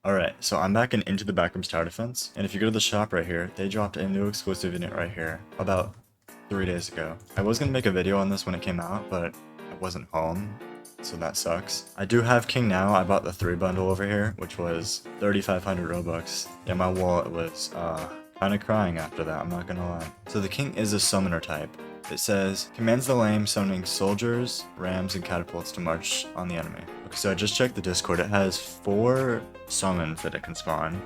Alright, so I'm back in Into the Backrooms Tower Defense, and if you go to the shop right here, they dropped a new exclusive unit right here about 3 days ago. I was gonna make a video on this when it came out, but I wasn't home, so that sucks. I do have King now. I bought the 3 bundle over here, which was 3,500 Robux. Yeah, my wallet was kinda crying after that, I'm not gonna lie. So the King is a summoner type. It says, commands the lame, summoning soldiers, rams, and catapults to march on the enemy. Okay, so I just checked the Discord. It has 4 summons that it can spawn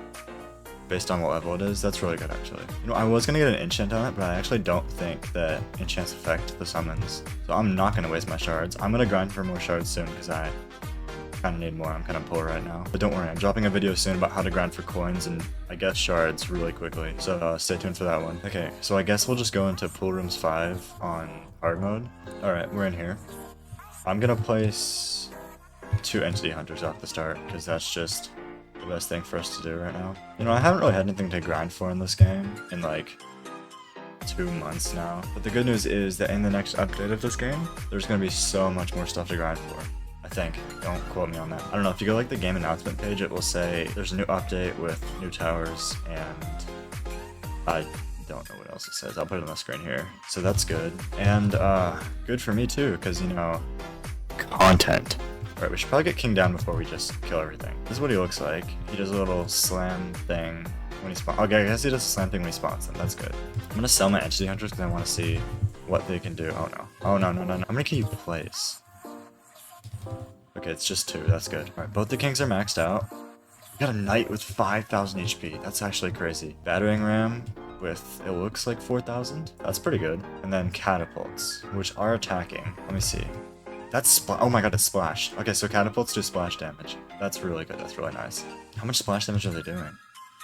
based on what level it is. That's really good, actually. You know, I was gonna get an enchant on it, but I actually don't think that enchants affect the summons. So I'm not gonna waste my shards. I'm gonna grind for more shards soon because I kind of need more. I'm kind of poor right now. But don't worry, I'm dropping a video soon about how to grind for coins and I guess shards really quickly. So stay tuned for that one. Okay, so I guess we'll just go into Pool Rooms 5 on hard mode. Alright, we're in here. I'm gonna place 2 entity hunters off the start because that's just the best thing for us to do right now. You know, I haven't really had anything to grind for in this game in like 2 months now. But the good news is that in the next update of this game, there's gonna be so much more stuff to grind for. I think. Don't quote me on that. I don't know, if you go like the game announcement page, it will say there's a new update with new towers, and I don't know what else it says. I'll put it on the screen here. So that's good. And good for me too, because you know, content. Alright, we should probably get King down before we just kill everything. This is what he looks like. He does a little slam thing when he spawns. Okay, I guess he does a slam thing when he spawns them. That's good. I'm gonna sell my entity hunters because I want to see what they can do. Oh no. Oh no, no, no, no. I'm gonna keep you place. Okay, it's just 2. That's good. Alright, both the kings are maxed out. We got a knight with 5,000 HP. That's actually crazy. Battering ram with, it looks like 4,000. That's pretty good. And then catapults, which are attacking. Let me see. That's oh my god, it's splashed. Okay, so catapults do splash damage. That's really good. That's really nice. How much splash damage are they doing?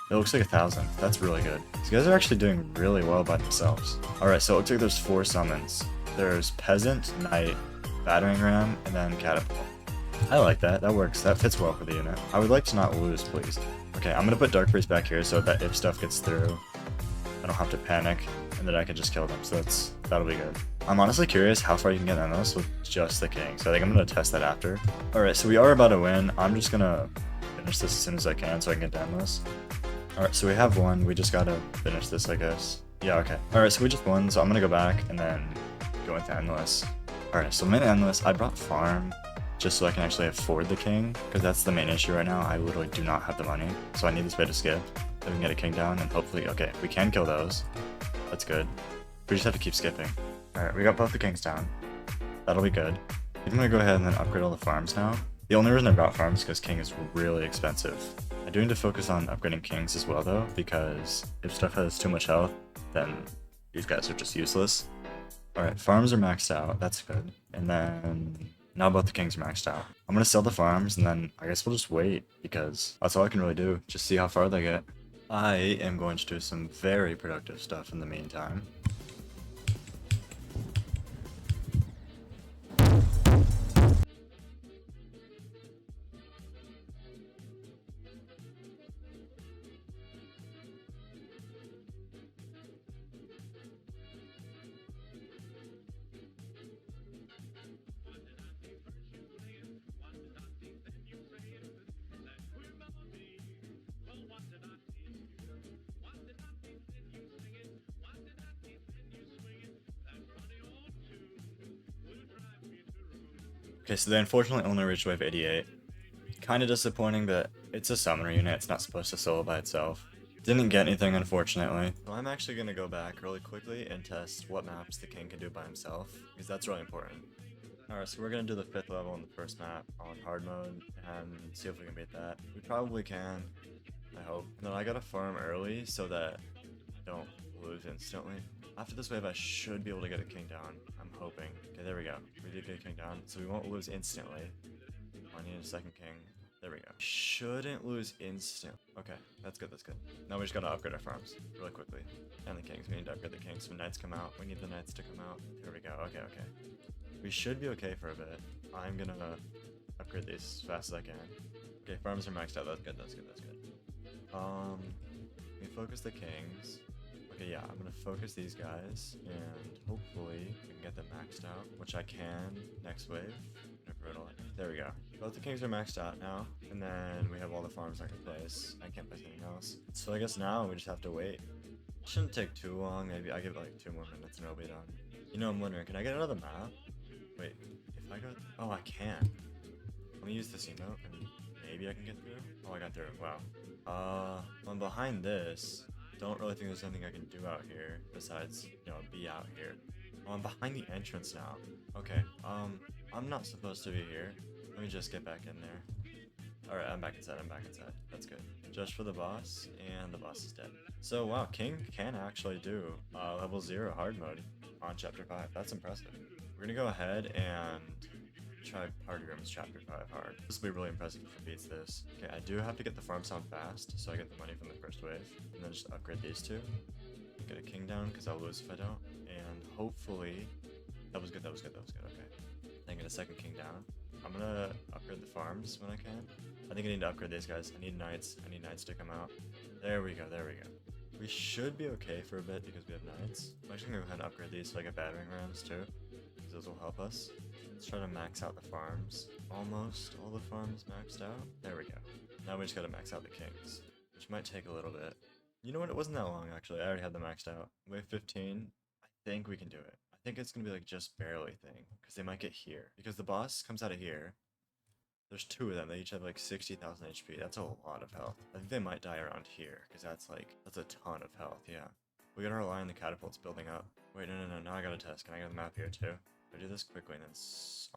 It looks like 1,000. That's really good. These guys are actually doing really well by themselves. Alright, so it looks like there's 4 summons. There's peasant, knight, battering ram, and then catapult. I like that. That works. That fits well for the unit. I would like to not lose, please. Okay, I'm gonna put Dark Priest back here so that if stuff gets through, I don't have to panic, and that I can just kill them. So that'll be good. I'm honestly curious how far you can get on this with just the king. So I think I'm gonna test that after. Alright, so we are about to win. I'm just gonna finish this as soon as I can so I can get down this. Alright, so we have one. We just gotta finish this, I guess. Yeah, okay. Alright, so we just won, so I'm gonna go back and then go into Endless. Alright, so I'm in Endless. I brought Farm just so I can actually afford the king, because that's the main issue right now. I literally do not have the money, so I need this bit to skip so we can get a king down, and hopefully, okay, we can kill those. That's good. We just have to keep skipping. Alright, we got both the kings down. That'll be good. I'm gonna go ahead and then upgrade all the farms now. The only reason I brought farms is because king is really expensive. I do need to focus on upgrading kings as well though, because if stuff has too much health, then these guys are just useless. Alright, farms are maxed out, that's good. And then now both the kings are maxed out. I'm gonna sell the farms and then I guess we'll just wait because that's all I can really do. Just see how far they get. I am going to do some very productive stuff in the meantime. Okay, so they unfortunately only reached wave 88. Kinda disappointing, but it's a summoner unit, it's not supposed to solo by itself. Didn't get anything, unfortunately. So I'm actually gonna go back really quickly and test what maps the king can do by himself, because that's really important. Alright, so we're gonna do the 5th level in the first map on hard mode, and see if we can beat that. We probably can, I hope. No, I gotta farm early so that I don't lose instantly. After this wave, I should be able to get a king down. I'm hoping. Okay, there we go. We did get a king down, so we won't lose instantly. I need a second king. There we go. Shouldn't lose instant. Okay, that's good, that's good. Now we just gotta upgrade our farms really quickly. And the kings, we need to upgrade the kings. When knights come out, we need the knights to come out. There we go, okay, okay. We should be okay for a bit. I'm gonna upgrade these as fast as I can. Okay, farms are maxed out, that's good, that's good, that's good. We focus the kings. Okay, yeah, I'm gonna focus these guys, and hopefully we can get them maxed out, which I can next wave. brutal. There we go. Both the kings are maxed out now, and then we have all the farms I can place. I can't place anything else. So I guess now we just have to wait. Shouldn't take too long. Maybe I give it like 2 more minutes and it'll be done. You know, I'm wondering, can I get another map? Wait, if I go... Oh, I can. Let me use this emote and maybe I can get through. Oh, I got through. Wow. I'm behind this. Don't really think there's anything I can do out here besides, you know, be out here. Oh, I'm behind the entrance now. Okay, I'm not supposed to be here. Let me just get back in there. Alright, I'm back inside, That's good. Just for the boss, and the boss is dead. So, wow, King can actually do level 0 hard mode on Chapter 5. That's impressive. We're gonna go ahead and try Party Rooms Chapter 5 hard. This will be really impressive if it beats this. Okay, I do have to get the farm sound fast, so I get the money from the first wave. And then just upgrade these two. Get a king down, because I'll lose if I don't. And hopefully... That was good, okay. Then get a second king down. I'm gonna upgrade the farms when I can. I think I need to upgrade these guys. I need knights to come out. There we go. We should be okay for a bit because we have knights. I'm actually gonna go ahead and upgrade these so I get battering rams too, because those will help us. Let's try to max out the farms. Almost all the farms maxed out. There we go. Now we just gotta max out the kings, which might take a little bit. You know what? It wasn't that long actually. I already had them maxed out. Wave 15. I think we can do it. I think it's gonna be like just barely thing, because they might get here. Because the boss comes out of here. There's 2 of them. They each have like 60,000 HP. That's a lot of health. I think they might die around here, because that's a ton of health. Yeah. We got our line. The catapult's building up. Wait, no. Now I gotta test. Can I get the map here too? I do this quickly and then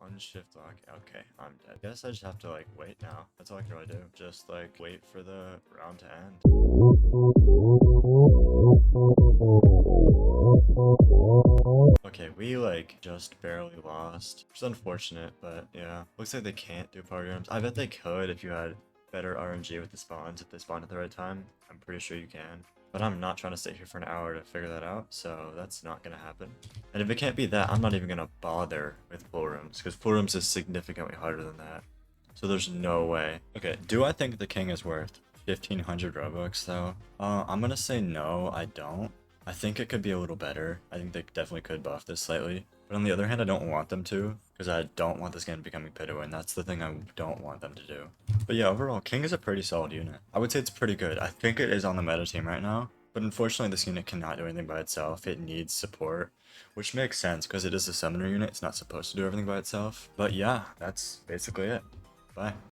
on shift lock. Okay, I'm dead. Guess I just have to like wait now. That's all I can really do. Just like wait for the round to end. Okay, we like just barely lost. It's unfortunate, but yeah. Looks like they can't do party rooms. I bet they could if you had better RNG with the spawns, if they spawned at the right time. I'm pretty sure you can. But I'm not trying to sit here for an hour to figure that out, so that's not gonna happen. And if it can't be that, I'm not even gonna bother with pool rooms, because pool rooms is significantly harder than that. So there's no way. Okay, do I think the king is worth 1,500 Robux though? I'm gonna say no, I don't. I think it could be a little better. I think they definitely could buff this slightly. But on the other hand, I don't want them to, because I don't want this game becoming pay-to-win. That's the thing I don't want them to do. But yeah, overall, King is a pretty solid unit. I would say it's pretty good. I think it is on the meta team right now. But unfortunately, this unit cannot do anything by itself. It needs support, which makes sense, because it is a summoner unit. It's not supposed to do everything by itself. But yeah, that's basically it. Bye.